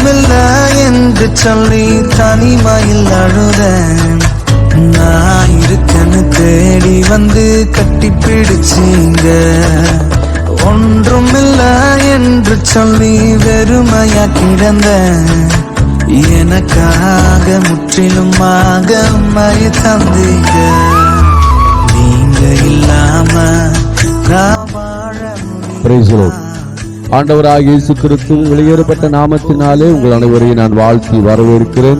ஒன்றுமில்ல என்று சொல்லி தனிமையில் அழுதேன். நான் இருக்கன்னு தேடி வந்து கட்டி பிடிச்சீங்க. ஒன்றுமில்ல என்று சொல்லி வெறுமையா கிடந்த எனக்காக முற்றிலுமாக உம்மை தந்தீங்க. நீங்க இல்லாம நான் வாழ முடியும். ஆண்டவராகிய இயேசு கிறிஸ்துவின் வெளியேறப்பட்ட நாமத்தினாலே உங்கள் அனைவரையும் நான் வாழ்த்தி வரவேற்கிறேன்.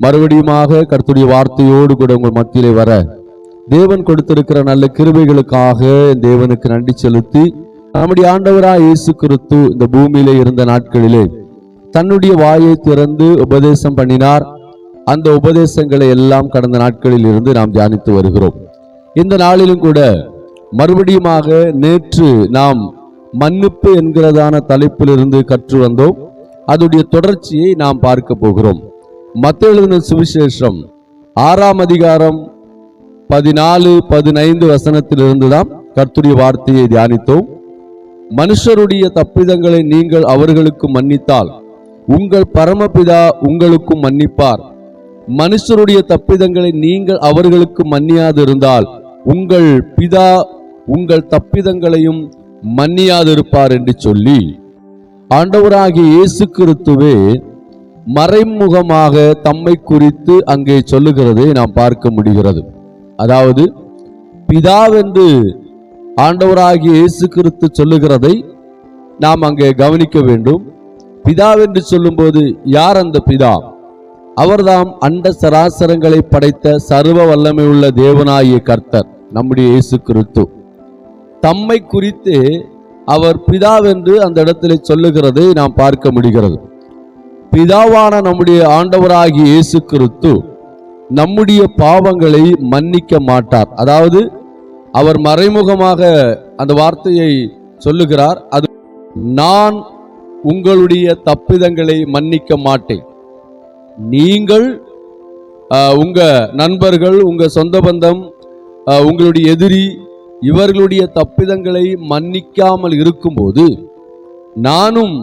மறுபடியுமாக கர்த்தருடைய வார்த்தையோடு கூட உங்கள் மத்தியிலே வர தேவன் கொடுத்திருக்கிற நல்ல கிருபைகளுக்காக தேவனுக்கு நன்றி செலுத்தி, நம்முடைய ஆண்டவராகிய இயேசு கிறிஸ்து இந்த பூமியிலே இருந்த நாட்களிலே தன்னுடைய வாயை திறந்து உபதேசம் பண்ணினார். அந்த உபதேசங்களை எல்லாம் கடந்த நாட்களில் இருந்து நாம் தியானித்து வருகிறோம். இந்த நாளிலும் கூட மறுபடியுமாக நேற்று நாம் மன்னிப்பு என்கிறதான தலைப்பிலிருந்து கற்று வந்தோம். அதனுடைய தொடர்ச்சியை நாம் பார்க்க போகிறோம். மத்தேயு எழுதின சுவிசேஷம் 6ஆம் அதிகாரம் 14-15 வசனத்திலிருந்து தான் கர்த்தருடைய வார்த்தையை தியானித்தோம். மனுஷருடைய தப்பிதங்களை நீங்கள் அவர்களுக்கு மன்னித்தால் உங்கள் பரமபிதா உங்களுக்கும் மன்னிப்பார். மனுஷருடைய தப்பிதங்களை நீங்கள் அவர்களுக்கு மன்னியாதிருந்தால் உங்கள் பிதா உங்கள் தப்பிதங்களையும் மன்னியாதிருப்பார் என்று சொல்லி, ஆண்டவராகிய இயேசு கிறிஸ்துவே மறைமுகமாக தம்மை குறித்து அங்கே சொல்லுகிறதை நாம் பார்க்க முடிகிறது. அதாவது பிதாவென்று ஆண்டவராகிய இயேசு கிறிஸ்து சொல்லுகிறதை நாம் அங்கே கவனிக்க வேண்டும். பிதாவென்று சொல்லும்போது யார் அந்த பிதா? அவர்தாம் அண்ட சராசரங்களை படைத்த சர்வ வல்லமை உள்ள தேவனாகிய கர்த்தர் நம்முடைய இயேசு கிறிஸ்து. தம்மை குறித்து அவர் பிதாவென்று அந்த இடத்திலே சொல்லுகிறதை நாம் பார்க்க முடிகிறது. பிதாவான நம்முடைய ஆண்டவராகிய இயேசு கிறிஸ்து நம்முடைய பாவங்களை மன்னிக்க மாட்டார். அதாவது அவர் மறைமுகமாக அந்த வார்த்தையை சொல்லுகிறார். அது நான் உங்களுடைய தப்பிதங்களை மன்னிக்க மாட்டேன். நீங்கள் உங்க நண்பர்கள், உங்க சொந்த பந்தம், உங்களுடைய எதிரி, இவர்களுடைய தப்பிதங்களை மன்னிக்காமல் இருக்கும்போது நானும்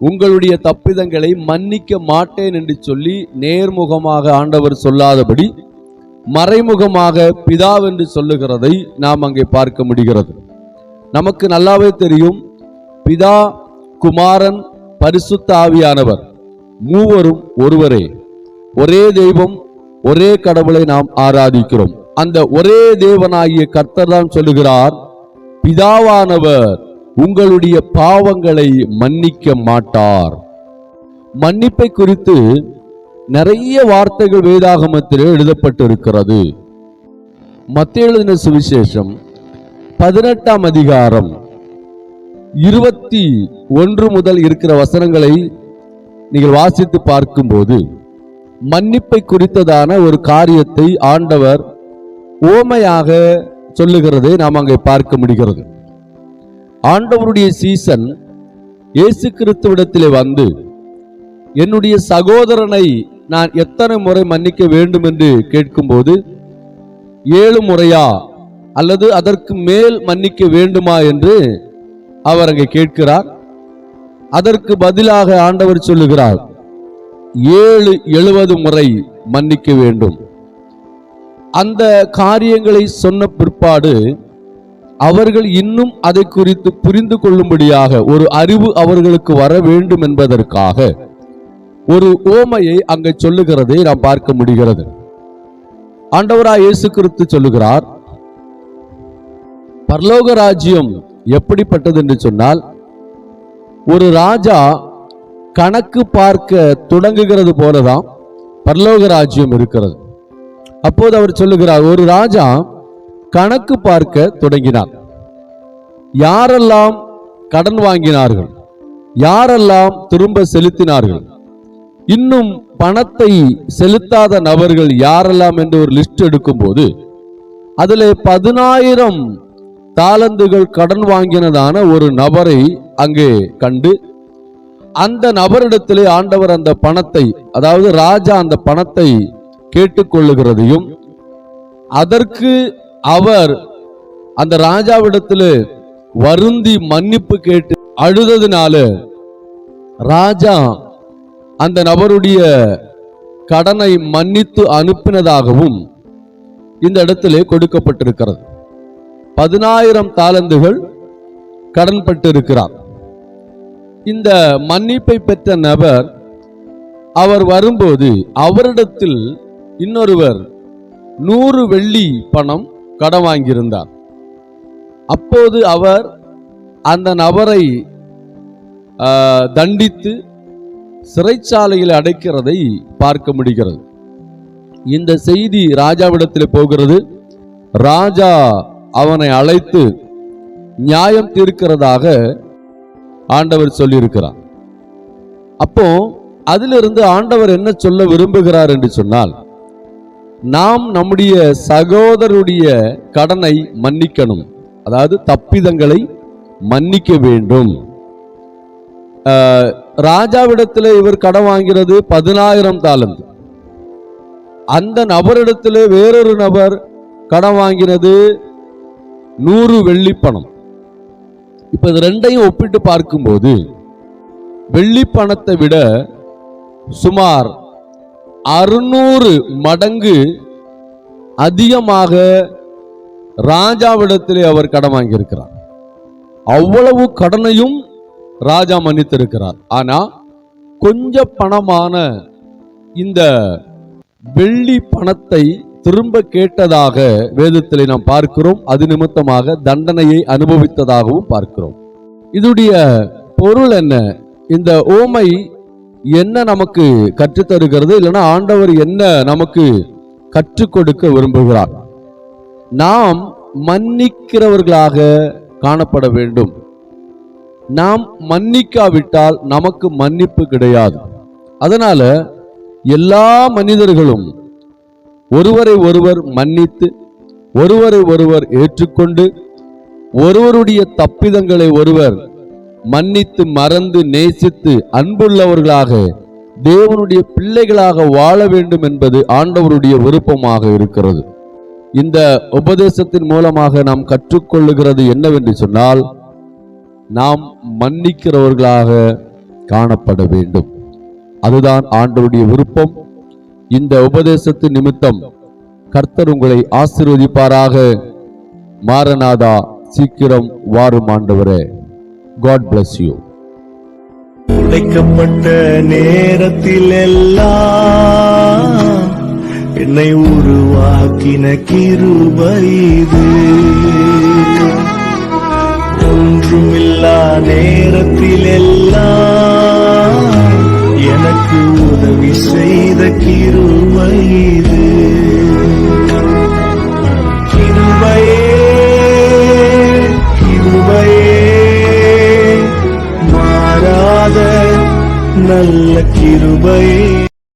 உங்களுடைய தப்பிதங்களை மன்னிக்க மாட்டேன் என்று சொல்லி நேர்முகமாக ஆண்டவர் சொல்லாதபடி மறைமுகமாக பிதாவென்று சொல்லுகிறதை நாம் அங்கே பார்க்க முடிகிறது. நமக்கு நல்லாவே தெரியும், பிதா, குமாரன், பரிசுத்த ஆவியானவர் மூவரும் ஒருவரே. ஒரே தெய்வம், ஒரே கடவுளை நாம் ஆராதிக்கிறோம். அந்த ஒரே தேவனாகிய கர்த்தர் தான் சொல்லுகிறார், பிதாவானவர் உங்களுடைய பாவங்களை மன்னிக்க மாட்டார். மன்னிப்பை குறித்து நிறைய வார்த்தைகள் வேதாகமத்திலே எழுதப்பட்டிருக்கிறது. மத்தேயு எழுதின சுவிசேஷம் 18ஆம் அதிகாரம் 21 முதல் இருக்கிற வசனங்களை நீங்கள் வாசித்து பார்க்கும்போது மன்னிப்பை குறித்ததான ஒரு காரியத்தை ஆண்டவர் ஓமையாக சொல்லுகிறதை நாம் அங்கே பார்க்க முடிகிறது. ஆண்டவருடைய சீசன் இயேசு கிறிஸ்துவிடத்திலே வந்து, என்னுடைய சகோதரனை நான் எத்தனை முறை மன்னிக்க வேண்டும் என்று கேட்கும்போது 7 முறையா அல்லது அதற்கு மேல் மன்னிக்க வேண்டுமா என்று அவர் அங்கே கேட்கிறார். அதற்கு பதிலாக ஆண்டவர் சொல்லுகிறார், 70 முறை மன்னிக்க வேண்டும். அந்த காரியங்களை சொன்ன பிற்பாடு அவர்கள் இன்னும் அதை குறித்து புரிந்து கொள்ளும்படியாக ஒரு அறிவு அவர்களுக்கு வர வேண்டும் என்பதற்காக ஒரு ஓமையை அங்கே சொல்லுகிறதை நாம் பார்க்க முடிகிறது. ஆண்டவராய் இயேசு கிறிஸ்து சொல்லுகிறார், பரலோக ராஜ்யம் எப்படிப்பட்டது என்று சொன்னால், ஒரு ராஜா கணக்கு பார்க்க தொடங்குகிறது போலதான் பரலோக ராஜ்யம் இருக்கிறது. அப்போது அவர் சொல்லுகிறார், ஒரு ராஜா கணக்கு பார்க்க தொடங்கினார். யாரெல்லாம் கடன் வாங்கினார்கள், யாரெல்லாம் திரும்ப செலுத்தினார்கள், இன்னும் பணத்தை செலுத்தாத நபர்கள் யாரெல்லாம் என்று ஒரு லிஸ்ட் எடுக்கும்போது அதில் 10,000 தாலந்துகள் கடன் வாங்கினதான ஒரு நபரை அங்கே கண்டு, அந்த நபரிடத்திலே ஆண்டவர் அந்த பணத்தை, அதாவது ராஜா அந்த பணத்தை கேட்டுக்கொள்ளுகிறதையும், அதற்கு அவர் அந்த ராஜாவிடத்தில் வருந்தி மன்னிப்பு கேட்டு அழுததினால ராஜா அந்த நபருடைய கடனை மன்னித்து அனுப்பினதாகவும் இந்த இடத்திலே கொடுக்கப்பட்டிருக்கிறது. 10,000 தாலந்துகள் கடன் பட்டிருக்கிறார். இந்த மன்னிப்பை பெற்ற நபர் அவர் வரும்போது அவரிடத்தில் இன்னொருவர் 100 வெள்ளி பணம் கடன் வாங்கியிருந்தார். அப்போது அவர் அந்த நபரை தண்டித்து சிறைச்சாலையில் அடைக்கிறதை பார்க்க முடிகிறது. இந்த செய்தி ராஜாவிடத்தில் போகிறது. ராஜா அவனை அழைத்து நியாயம் தீர்க்கிறதாக ஆண்டவர் சொல்லியிருக்கிறார். அப்போ அதிலிருந்து ஆண்டவர் என்ன சொல்ல விரும்புகிறார் என்று சொன்னால், நாம் நம்முடைய சகோதரருடைய கடனை மன்னிக்கணும், அதாவது தப்பிதங்களை மன்னிக்க வேண்டும். ராஜாவிடத்தில் இவர் கடன் வாங்கிறது 10,000 தாலந்து. அந்த நபரிடத்தில் வேறொரு நபர் கடன் வாங்கினது 100 வெள்ளி பணம். இப்ப இது ரெண்டையும் ஒப்பிட்டு பார்க்கும்போது வெள்ளி பணத்தை விட சுமார் 600 மடங்கு அதிகமாக ராஜாவிடத்திலே அவர் கடன் வாங்கியிருக்கிறார். அவ்வளவு கடனையும் ராஜா மன்னித்திருக்கிறார். ஆனா கொஞ்ச பணமான இந்த வெள்ளி பணத்தை திரும்ப கேட்டதாக வேதத்திலே நாம் பார்க்கிறோம். அது நிமித்தமாக தண்டனையை அனுபவித்ததாகவும் பார்க்கிறோம். இதுடைய பொருள் என்ன? இந்த ஓமை என்ன நமக்கு கற்றுத்தருகிறது? இல்லைன்னா ஆண்டவர் என்ன நமக்கு கற்றுக் கொடுக்க விரும்புகிறார்? நாம் மன்னிக்கிறவர்களாக காணப்பட வேண்டும். நாம் மன்னிக்காவிட்டால் நமக்கு மன்னிப்பு கிடையாது. அதனால எல்லா மனிதர்களும் ஒருவரை ஒருவர் மன்னித்து, ஒருவரை ஒருவர் ஏற்றுக்கொண்டு, ஒருவருடைய தப்பிதங்களை ஒருவர் மன்னித்து மறந்து நேசித்து அன்புள்ளவர்களாக தேவனுடைய பிள்ளைகளாக வாழ வேண்டும் என்பது ஆண்டவருடைய விருப்பமாக இருக்கிறது. இந்த உபதேசத்தின் மூலமாக நாம் கற்றுக்கொள்ளுகிறது என்னவென்று சொன்னால், நாம் மன்னிக்கிறவர்களாக காணப்பட வேண்டும். அதுதான் ஆண்டவருடைய விருப்பம். இந்த உபதேசத்தின் நிமித்தம் கர்த்தர் உங்களை ஆசீர்வதிப்பாராக. மாரநாதா, சீக்கிரம் வாரும் ஆண்டவரே. God bless you. உடைக்கப்பட்ட நேரத்தில் எல்லாம் என்னை உருவாக்கின கிருபை இது. ஒன்றுமில்லா நேரத்தில் எல்லாம் எனக்கு உதவி செய்த கிருபை இது. கிருபையே, கிருபையே, மாறாத நல்ல கிருபையே.